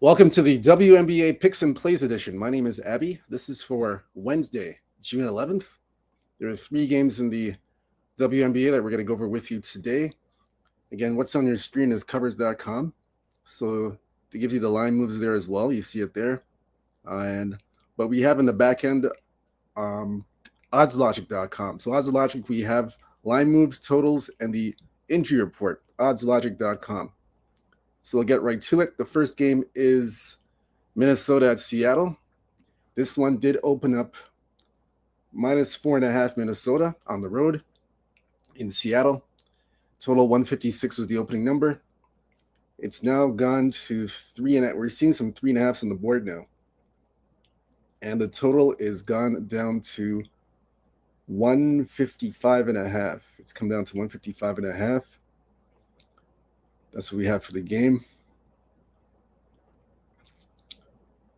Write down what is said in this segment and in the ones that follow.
Welcome to the WNBA Picks and Plays edition. My name is Abby. This is for Wednesday, June 11th. There are 3 games in the WNBA that we're going to go over with you today. Again, what's on your screen is covers.com. So it gives you the line moves there as well. You see it there. But we have in the back end oddslogic.com. So oddslogic, we have line moves, totals, and the injury report, oddslogic.com. So we'll get right to it. The first game is Minnesota at Seattle. This one did open up -4.5 Minnesota on the road in Seattle. Total 156 was the opening number. It's now gone to 3.5. We're seeing some 3.5s on the board now. And the total is gone down to 155.5. It's come down to 155.5. That's what we have for the game.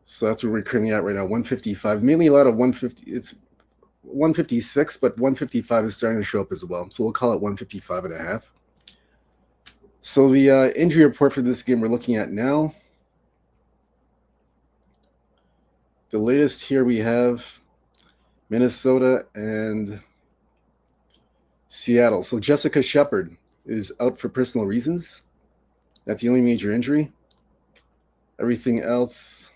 So that's where we're currently at right now, 155. Mainly a lot of 150. It's 156, but 155 is starting to show up as well. So we'll call it 155.5. So the injury report for this game we're looking at now. The latest here we have Minnesota and Seattle. So Jessica Shepard is out for personal reasons. That's the only major injury. Everything else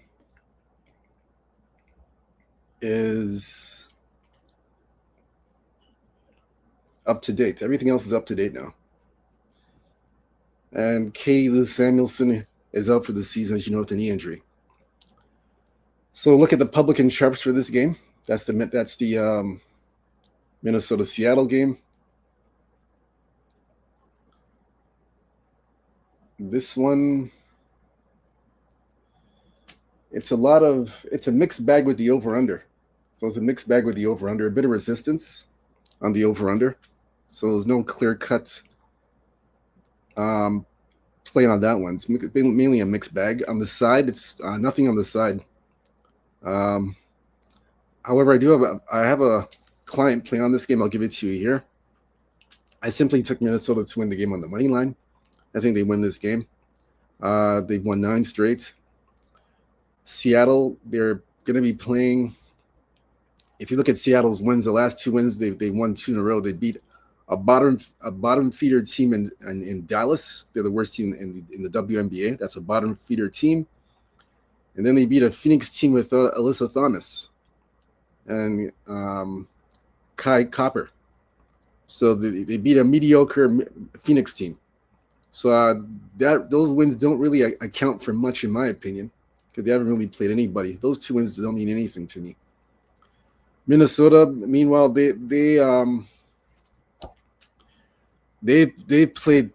is up to date. Everything else is up to date now. And Kay Lou Samuelson is out for the season, as you know, with a knee injury. So look at the public and sharps for this game. That's the Minnesota-Seattle game. This one, it's a mixed bag with the over-under. So it's a mixed bag with the over-under, a bit of resistance on the over-under. So there's no clear-cut play on that one. It's mainly a mixed bag. On the side, it's nothing on the side. However, I have a client play on this game. I'll give it to you here. I simply took Minnesota to win the game on the money line. I think they win this game. They've won 9 straight. Seattle, they're going to be playing. If you look at Seattle's wins, the last 2 wins, they won 2 in a row. They beat a bottom feeder team in Dallas. They're the worst team in the WNBA. That's a bottom feeder team. And then they beat a Phoenix team with Alyssa Thomas and Kai Copper. So they beat a mediocre Phoenix team. So those wins don't really account for much, in my opinion, because they haven't really played anybody. Those 2 wins don't mean anything to me. Minnesota, meanwhile, they played,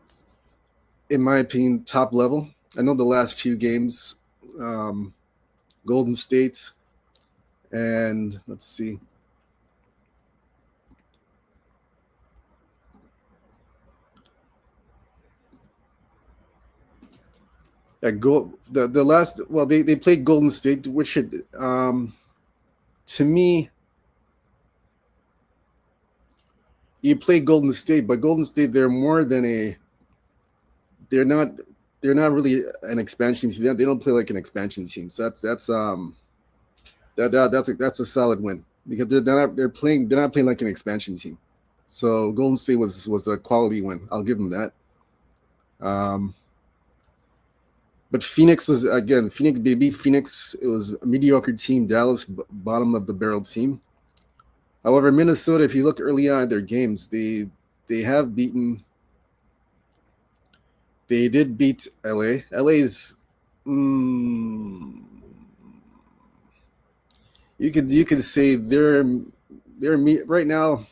in my opinion, top level. I know the last few games, Golden State, and let's see. The last, well, they played Golden State, which should, to me, you play Golden State, but Golden State, they're not really an expansion team. They don't play like an expansion team. So that's a solid win because they're not playing like an expansion team. So Golden State was a quality win. I'll give them that. But Phoenix was, again, Phoenix. It was a mediocre team. Dallas, bottom of the barrel team. However, Minnesota, if you look early on at their games, they did beat LA. LA's you could say they're right now.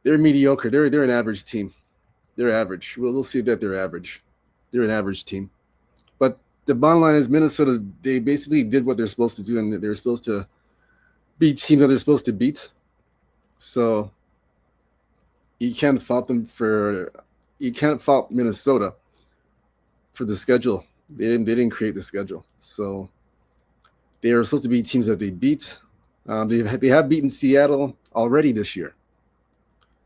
They're mediocre. They're an average team. They're average. We'll see that they're average. They're an average team. But the bottom line is Minnesota, they basically did what they're supposed to do, and they're supposed to beat teams that they're supposed to beat. So you can't fault Minnesota for the schedule. They didn't create the schedule. So they are supposed to be teams that they beat. They have beaten Seattle already this year.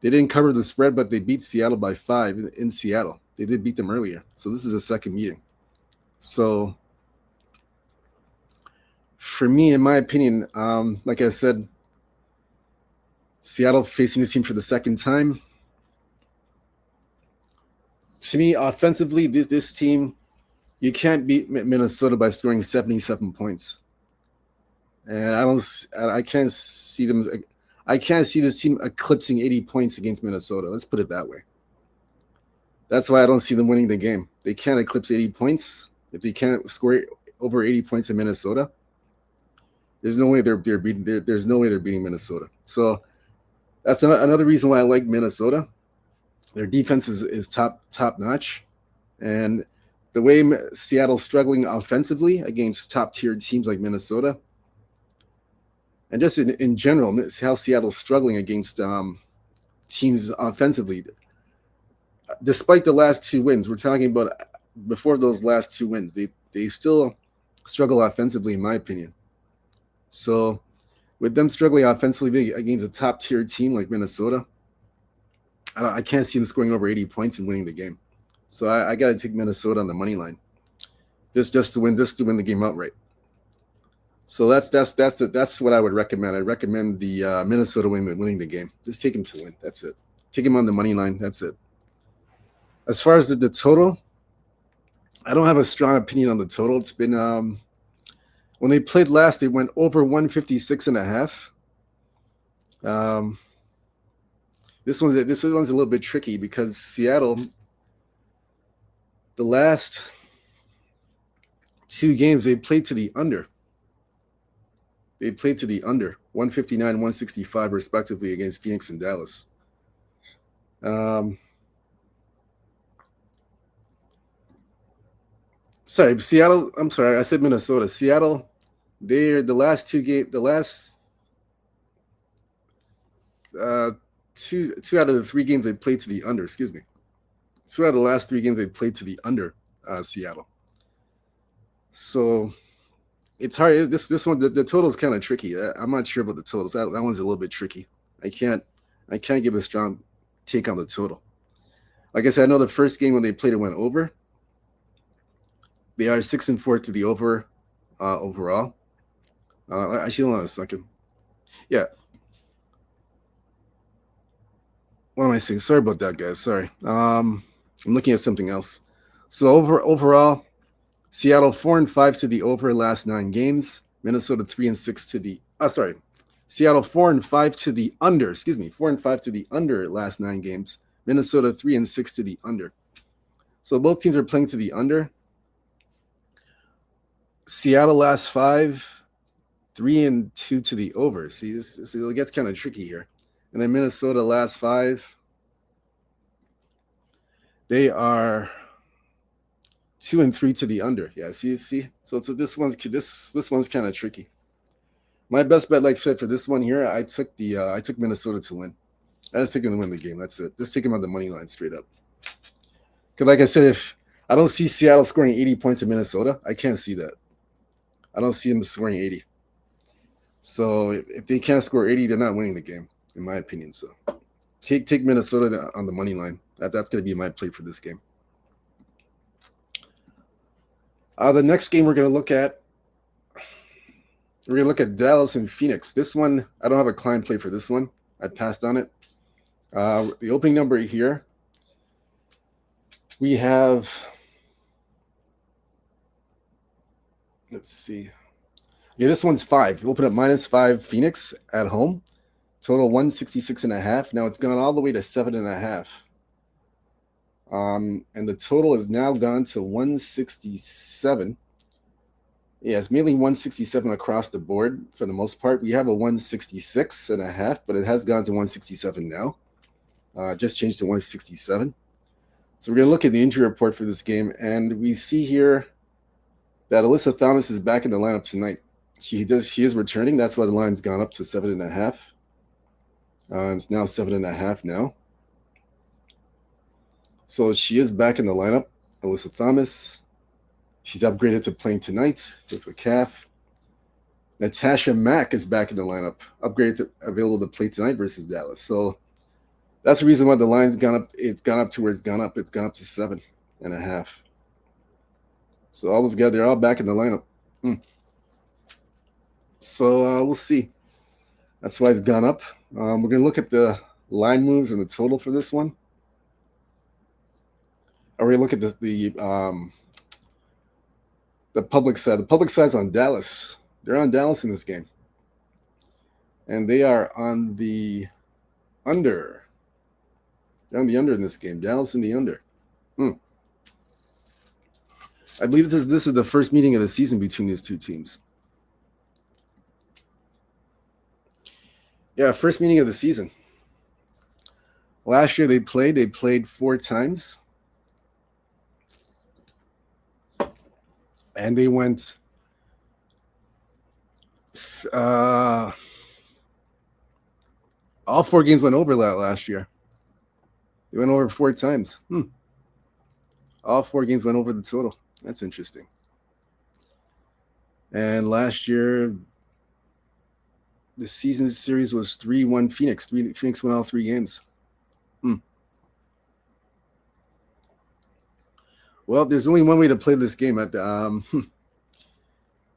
They didn't cover the spread, but they beat Seattle by 5 in Seattle. They did beat them earlier. So this is a second meeting. So For me, in my opinion, like I said, Seattle facing this team for the second time. To me, offensively, this team, you can't beat Minnesota by scoring 77 points. And I can't see them. I can't see this team eclipsing 80 points against Minnesota. Let's put it that way. That's why I don't see them winning the game. They can't eclipse 80 points. If they can't score over 80 points in Minnesota, there's no way they're beating. There's no way they're beating Minnesota. So that's another reason why I like Minnesota. Their defense is top notch, and the way Seattle's struggling offensively against top tier teams like Minnesota, and just in general, how Seattle's struggling against teams offensively. Despite the last two wins, we're talking about before those last two wins, they still struggle offensively, in my opinion. So with them struggling offensively against a top tier team like Minnesota, I can't see them scoring over 80 points and winning the game. So I got to take Minnesota on the money line, just to win the game outright. So that's what I would recommend. I recommend the Minnesota winning the game. Just take them to win. That's it. Take them on the money line. That's it. As far as the total, I don't have a strong opinion on the total. It's been when they played last, they went over 156.5. This one's a little bit tricky because Seattle, the last two games they played to the under. They played to the under 159, 165 respectively against Phoenix and Dallas. Sorry, Seattle. I'm sorry, I said Minnesota. Seattle. They're the last two game. The last two out of the three games they played to the under. Excuse me. 2 out of the last 3 games they played to the under. Seattle. So it's hard. This one, the total is kind of tricky. I'm not sure about the totals. That one's a little bit tricky. I can't give a strong take on the total. Like I said, I know the first game when they played it went over. They are 6-4 to the over overall. Actually, hold on a second. Yeah. What am I saying? Sorry about that, guys. Sorry. I'm looking at something else. So overall, Seattle 4-5 to the over last 9 games. Minnesota 3-6 to the. Seattle 4-5 to the under. Excuse me, 4-5 to the under last 9 games. Minnesota 3-6 to the under. So both teams are playing to the under. Seattle last 5, 3-2 to the over. See, it gets kind of tricky here. And then Minnesota last 5, they are 2-3 to the under. Yeah, see. So this one's kind of tricky. My best bet, like I said, for this one here, I took Minnesota to win. I just take them to win the game. That's it. Just take them on the money line straight up. Because like I said, if I don't see Seattle scoring 80 points in Minnesota, I can't see that. I don't see them scoring 80. So if they can't score 80, they're not winning the game, in my opinion. So take Minnesota on the money line. That's going to be my play for this game. The next game we're going to look at Dallas and Phoenix. This one, I don't have a client play for this one. I passed on it. The opening number here, we have, let's see. Yeah, this one's 5. We open up -5 Phoenix at home. Total 166.5. Now it's gone all the way to 7.5. And the total has now gone to 167. Yeah, it's mainly 167 across the board for the most part. We have a 166.5, but it has gone to 167 now. Just changed to 167. So we're going to look at the injury report for this game, and we see here that Alyssa Thomas is back in the lineup tonight. She is returning. That's why the line's gone up to 7.5. It's now 7.5 now. So she is back in the lineup, Alyssa Thomas. She's upgraded to playing tonight with the calf. Natasha Mack is back in the lineup, upgraded to available to play tonight versus Dallas. So that's the reason why the line's gone up. It's gone up to where it's gone up. It's gone up to 7.5. So all those guys, they're all back in the lineup. So we'll see. That's why it's gone up. We're going to look at the line moves and the total for this one. Or we look at the public side. The public side's on Dallas. They're on Dallas in this game, and they are on the under. They're on the under in this game. Dallas in the under. I believe this is the first meeting of the season between these two teams. Yeah, first meeting of the season. Last year they played 4 times. And they went all 4 games went over last year. They went over 4 times. All 4 games went over the total. That's interesting. And last year, the season series was 3-1 Phoenix. Phoenix won all 3 games. Well, there's only one way to play this game. I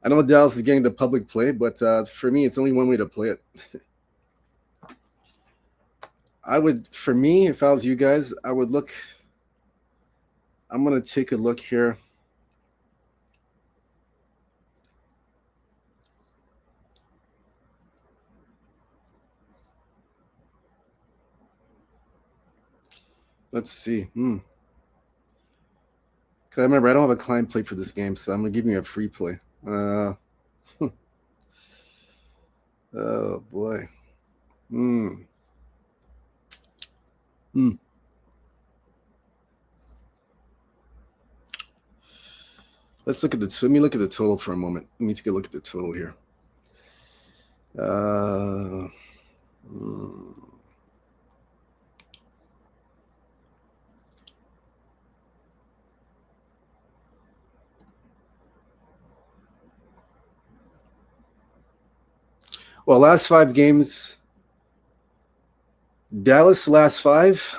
know Dallas is getting the public play, but for me, it's only one way to play it. For me, if I was you guys, I would look. I'm going to take a look here. Let's see. Because I remember I don't have a client play for this game, so I'm going to give you a free play. Oh, boy. Let me look at the total for a moment. Let me take a look at the total here. Well, last 5 games, Dallas last 5,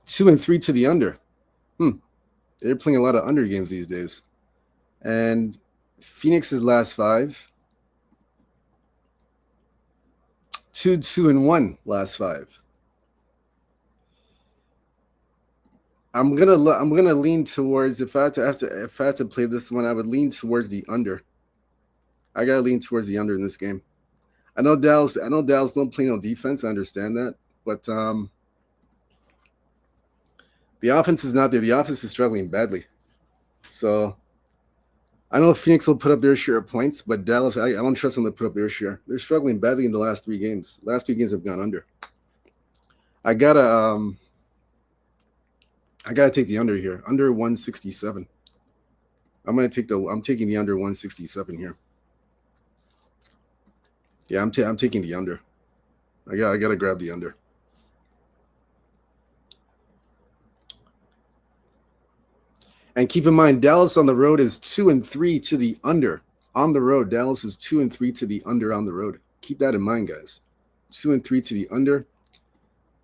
2-3 to the under. They're playing a lot of under games these days. And Phoenix's last 5, 2-1 last 5. I'm gonna lean towards if I had to play this one, I would lean towards the under. I gotta lean towards the under in this game. I know Dallas don't play no defense. I understand that, but the offense is not there. The offense is struggling badly. So I know Phoenix will put up their share of points, but Dallas, I don't trust them to put up their share. They're struggling badly in the last 3 games. The last 3 games have gone under. I gotta take the under here. Under 167. I'm taking the under 167 here. Yeah, I'm taking the under. I gotta grab the under. And keep in mind, Dallas on the road is 2-3 to the under. On the road, Dallas is 2-3 to the under on the road. Keep that in mind, guys. 2-3 to the under.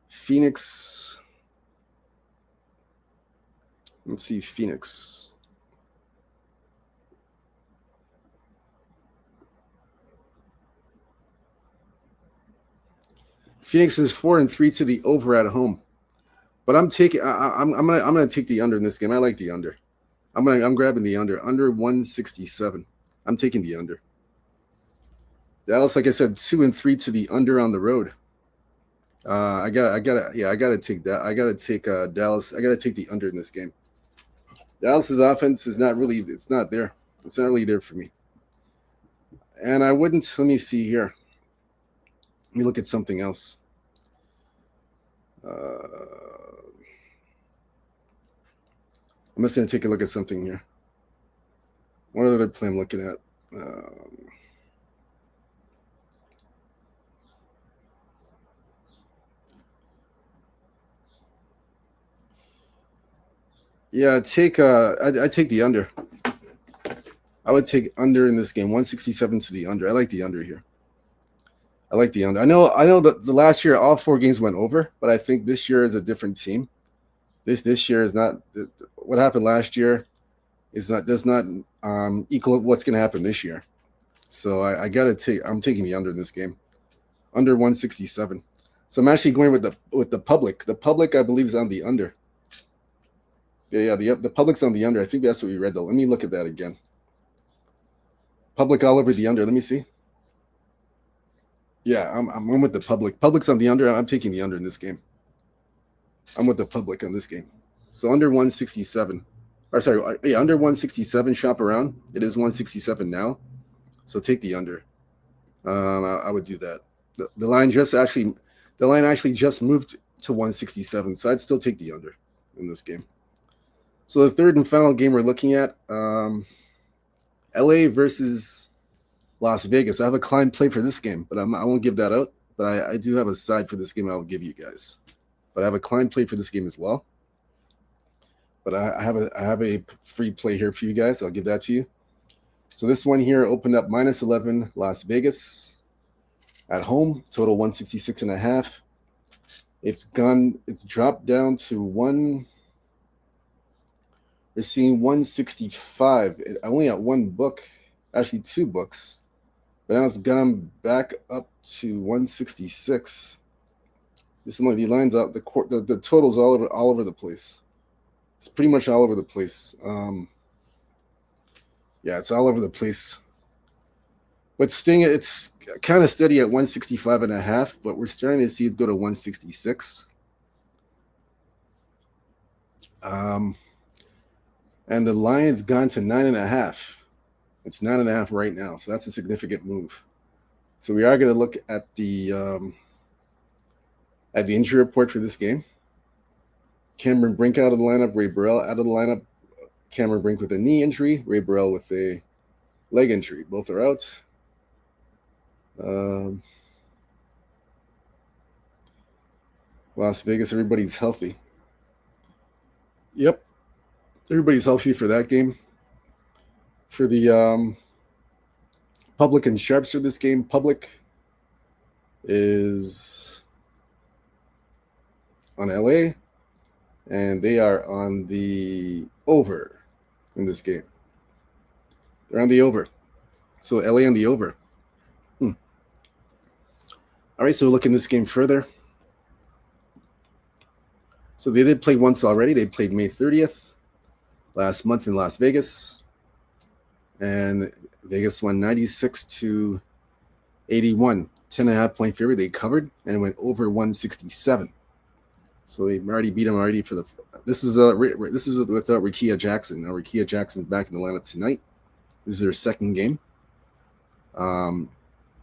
Phoenix. Let's see, Phoenix. Phoenix is 4-3 to the over at home. But I'm gonna take the under in this game. I like the under. I'm grabbing the under 167. I'm taking the under. Dallas, like I said, 2-3 to the under on the road. I gotta take that. I gotta take Dallas. I gotta take the under in this game. Dallas's offense is not really. It's not there. It's not really there for me. And I wouldn't. Let me see here. Let me look at something else. I'm just going to take a look at something here. What other play I'm looking at? Yeah, I take the under. I would take under in this game, 167 to the under. I like the under here. I like the under. I know that the last year all 4 games went over, but I think this year is a different team. This year is not what happened last year. Does not equal what's going to happen this year. So I got to take. I'm taking the under in this game, under 167. So I'm actually going with the public. The public, I believe, is on the under. Yeah, the public's on the under. I think that's what we read though. Let me look at that again. Public all over the under. Let me see. Yeah, I'm with the public. Public's on the under. I'm taking the under in this game. I'm with the public on this game. So under 167. Or sorry, yeah, under 167. Shop around. It is 167 now. So take the under. I would do that. The line actually just moved to 167. So I'd still take the under in this game. So the third and final game we're looking at, LA versus Las Vegas. I have a client play for this game, but I won't give that out. But I do have a side for this game I'll give you guys. But I have a client play for this game as well. But I have a free play here for you guys. I'll give that to you. So this one here opened up -11 Las Vegas at home, total 166.5. It's dropped down to one. We're seeing 165. I only got one book, actually two books, but now it's gone back up to 166. This is like the lines up. The totals all over the place. It's pretty much all over the place. Yeah, it's all over the place. But it's kind of steady at 165.5, but we're starting to see it go to 166. And the line's gone to 9.5. It's 9.5 right now, so that's a significant move. So we are going to look at the injury report for this game. Cameron Brink out of the lineup. Ray Burrell out of the lineup. Cameron Brink with a knee injury. Ray Burrell with a leg injury. Both are out. Las Vegas, everybody's healthy. Yep. Everybody's healthy for that game. For the public and sharps for this game, public is on LA, and they are on the over in this game. They're on the over. So LA on the over. All right, so we'll look in this game further. So they did play once already. They played May 30th last month in Las Vegas. And Vegas won 96-81. 10.5 point favorite. They covered and went over 167. So they already beat them already for the. This is without Rickea Jackson. Now Rickea Jackson's back in the lineup tonight. This is their second game.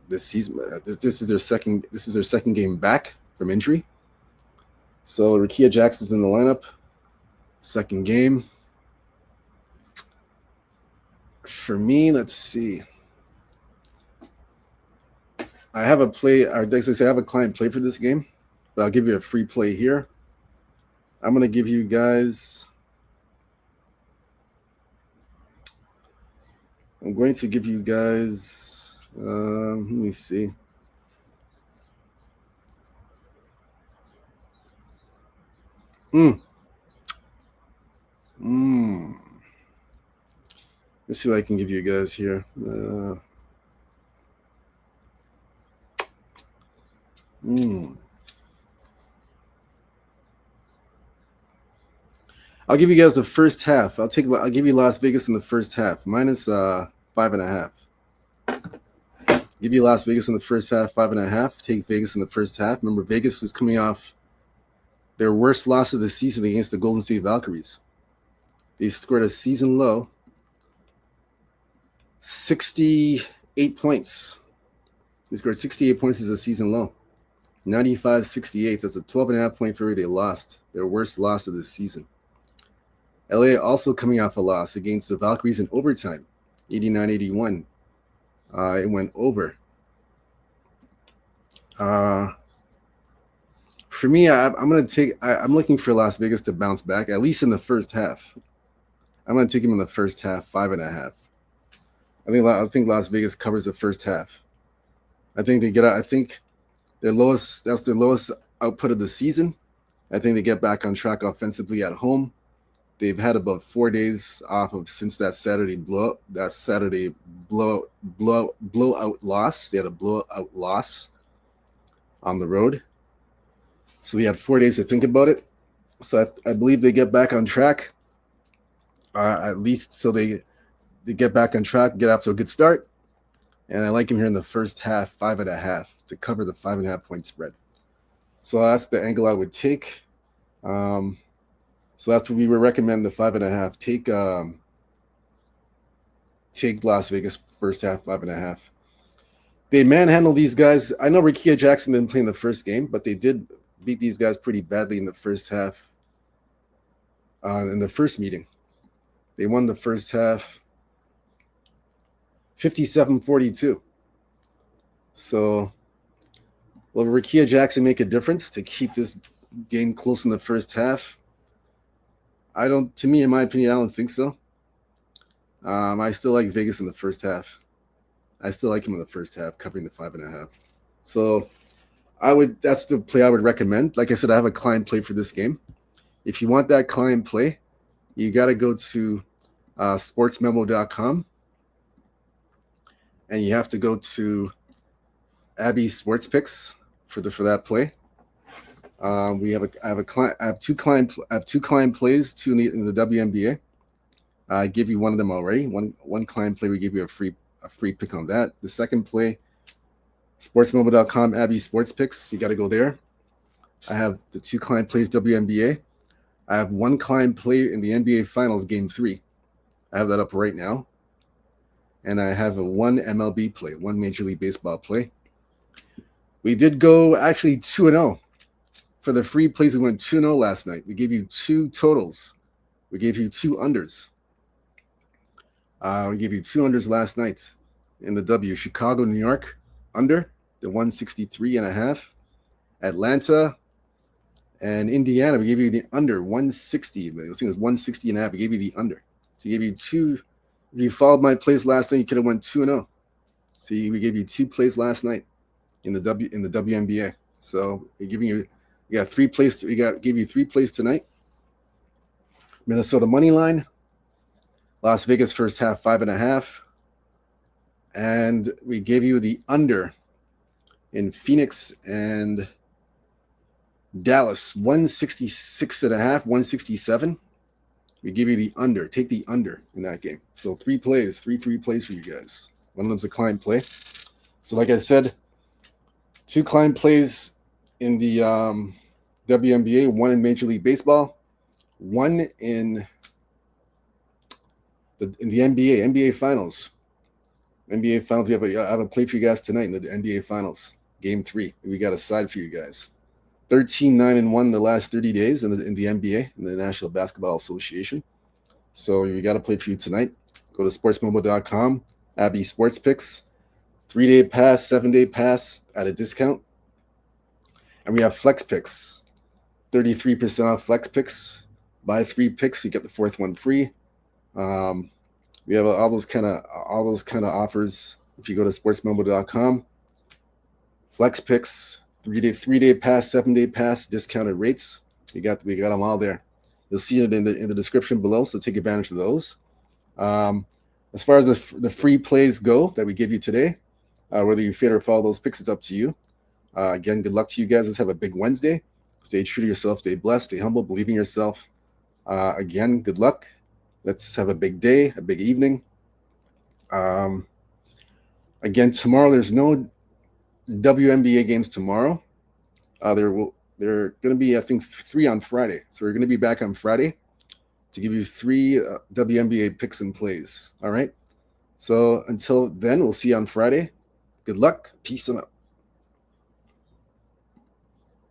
This season, this is their second game back from injury. So Rickea Jackson's in the lineup. Second game. For me, let's see. I have a play, or as I say, I have a client play for this game, but I'll give you a free play here. I'm going to give you guys. I'm going to give you guys. Let me see. Let's see what I can give you guys here. I'll give you guys the first half. I'll give you Las Vegas in the first half, minus 5.5. Give you Las Vegas in the first half, 5.5. Take Vegas in the first half. Remember, Vegas is coming off their worst loss of the season against the Golden State Valkyries. They scored a season low, 68 points. They scored 68 points as a season low. 95-68. That's a 12.5 point favorite. They lost their worst loss of the season. LA also coming off a loss against the Valkyries in overtime, 89-81. It went over. For me, I'm looking for Las Vegas to bounce back, at least in the first half. I'm going to take them in the first half, 5.5. I think Las Vegas covers the first half. I think they get out. I think that's their lowest output of the season. I think they get back on track offensively at home. they've had about 4 days off of since that Saturday blowout loss. They had a blowout loss on the road. So they had 4 days to think about it. So I believe they get back on track. At least so they get back on track, get off to a good start. And I like him here in the first half, 5.5 to cover the 5.5 point spread. So that's the angle I would take. So that's what we would recommend, the 5.5. Take Las Vegas first half, 5.5. They manhandle these guys. I know Rickea Jackson didn't play in the first game, but they did beat these guys pretty badly in the first half. In the first meeting, they won the first half 57-42. So will Rickea Jackson make a difference to keep this game close in the first half? To me, in my opinion, I don't think so. I still like Vegas in the first half. I still like him in the first half, covering the 5.5. So that's the play I would recommend. Like I said, I have a client play for this game. If you want that client play, you got to go to sportsmemo.com, and you have to go to Abby Sports Picks for that play. I have two client plays, two in the WNBA. I give you one of them already. One client play, we give you a free pick on that. The second play, sportsmobile.com, Abby Sports Picks. You got to go there. I have the 2 client plays WNBA. I have 1 client play in the NBA Finals Game 3. I have that up right now. And I have a 1 MLB play, 1 Major League Baseball play. We did go actually 2-0. For the free plays, we went 2-0 last night. We gave you 2 totals. We gave you 2 unders. We gave you 2 unders last night in the W. Chicago, New York, under the 163.5. Atlanta and Indiana, we gave you the under 160. I think it was 160.5. We gave you the under. So we gave you 2. If you followed my plays last night, you could have went 2-0. So we gave you 2 plays last night in the WNBA. So we're giving you. We got 3 plays. Gave you 3 plays tonight. Minnesota money line. Las Vegas first half 5.5. And we gave you the under in Phoenix and Dallas 166.5, 167. We give you the under. Take the under in that game. So 3 plays, 3 free plays for you guys. One of them's a client play. So like I said, 2 client plays in the WNBA, 1 in Major League Baseball, 1 in the NBA Finals. NBA Finals, I have a play for you guys tonight in the NBA Finals, Game 3. We got a side for you guys. 13-9-1 the last 30 days in the NBA, in the National Basketball Association. So we got a play for you tonight. Go to sportsmobile.com, Abby Sports Picks, 3-day pass, 7-day pass at a discount. And we have flex picks, 33% off flex picks. Buy 3 picks, you get the 4th one free. We have all those kind of offers. If you go to sportsmobile.com, flex picks, 3-day pass, 7-day pass, discounted rates. We got them all there. You'll see it in the description below. So take advantage of those. As far as the free plays go that we give you today, whether you fit or follow those picks, it's up to you. Again, good luck to you guys. Let's have a big Wednesday. Stay true to yourself. Stay blessed. Stay humble. Believe in yourself. Again, good luck. Let's have a big day, a big evening. Again, tomorrow there's no WNBA games tomorrow. There are going to be, I think, 3 on Friday. So we're going to be back on Friday to give you 3 WNBA picks and plays. All right. So until then, we'll see you on Friday. Good luck. Peace and out.